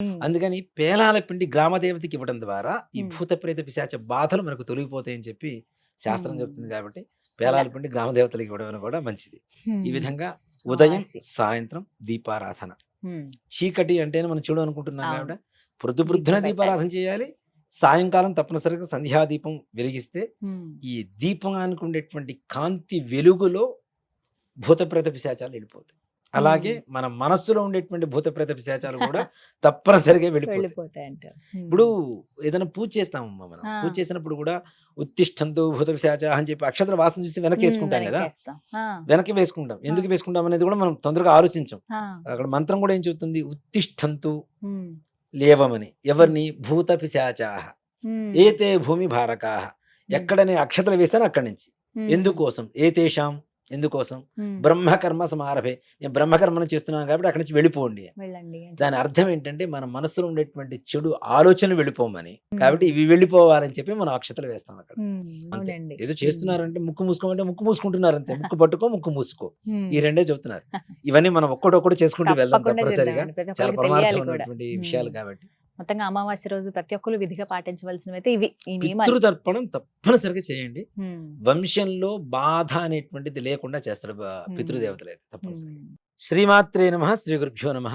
హ్మ్. అందుకని పేలాల పిండి గ్రామ దేవతకి ఇవ్వడం ద్వారా ఈ హ్మ్. భూత ప్రేత పిశాచ బాధలు మనకు తొలగిపోతాయని చెప్పి శాస్త్రం చెప్తుంది హ్మ్. కాబట్టి అలా. పేలాల పిండి గ్రామ దేవతలకు ఇవ్వడం కూడా మంచిది. ఈ హ్మ్. విధంగా ఉదయం, ఆసి. సాయంత్రం దీపారాధన. హ్మ్. చీకటి అంటేనే మనం చెడు అనుకుంటున్నాం అవును. కాబట్టి ప్రొద్దు దీపం ప్రొద్దున పెట్టాలి. దీపారాధన చేయాలి. సాయంకాలం తప్పనిసరిగా సంధ్యాదీపం వెలిగిస్తే హ్మ్. ఈ దీపానికి ఉండేటువంటి కాంతి వెలుగులో భూత ప్రేత పిశాచాలు వెళ్ళిపోతాయి. అలాగే హ్మ్. మన మనస్సులో ఉండేటువంటి భూత ప్రేత పిశాచాలు కూడా తప్పనిసరిగా వెళ్ళిపోతాయి. వెళ్ళిపోతాయంటారు. ఇప్పుడు హ్మ్. ఏదైనా పూజ చేస్తామమ్మా మనం. ఆ! పూజ చేసినప్పుడు కూడా ఉత్తిష్టంతు భూత పిశాచాః అని చెప్పి అక్షతల వాసన చూసి వెనకేసుకుంటాం గదా! వెనక్కేస్తాం. ఆ! వెనక్కి వేసుకుంటాం. ఆ! ఎందుకు వేసుకుంటాం అనేది కూడా మనం తొందరగా ఆలోచించం. ఆ! అక్కడ మంత్రం కూడా ఏం చెబుతుంది? ఉత్తిష్టంతు హ్మ్. లేవమని. హ్మ్. ఎవరిని? భూత పిశాచాః. హ్మ్. ఏతే భూమి భారకాః. హ్మ్. ఎక్కడని అక్షతలు వేశానో అక్కడి నుంచి. హ్మ్. ఎందుకోసం? ఏతేషాం ఎందుకోసం? హ్మ్. బ్రహ్మకర్మ సమారభే. నేను బ్రహ్మకర్మను చేస్తున్నాను కాబట్టి అక్కడి నుంచి వెళ్ళిపోండి అని. వెళ్ళండి అని దాని చెప్తారు. అర్థం ఏంటంటే మన మనస్సులో ఉండేటువంటి చెడు ఆలోచనలు వెళ్ళిపోమని. కాబట్టి హ్మ్. ఇవి వెళ్ళిపోవాలని చెప్పి మనం అక్షతలు వేస్తాం అక్కడ. హ్మ్. అంతే. అవునండి. ఏదో హ్మ్. చేస్తున్నారంటే ముక్కు మూసుకోమంటే ముక్కు మూసుకుంటున్నారు అంతే. ముక్కు పట్టుకో, ముక్కు మూసుకో. హ్మ్. ఈ రెండే చెప్తున్నారు. ఇవన్నీ మనం ఒక్కొక్కటి చేసుకుంటూ వెళ్దాం తప్పకుండా తప్పనిసరిగా. చేద్దామండి. ప్రతి చాలా ఒక్కళ్ళకి పరమార్థం తెలియాలి కూడా. ఉన్నటువంటి హ్మ్. విషయాలు కాబట్టి. మొత్తంగా అమావాస్య రోజు ప్రతి ఒక్కళ్ళు విధిగా పాటించవలసినవైతే ఇవి. ఈ నియమాలు. పితృతర్పణం తప్పనిసరిగా చేయండి. హ్మ్. వంశంలో బాధ అనేటువంటిది లేకుండా చేస్తాడు హ్మ్. పితృదేవతలైతే తప్పనిసరిగా. హ్మ్. శ్రీమాత్రే నమః! శ్రీ గురుభ్యో నమః!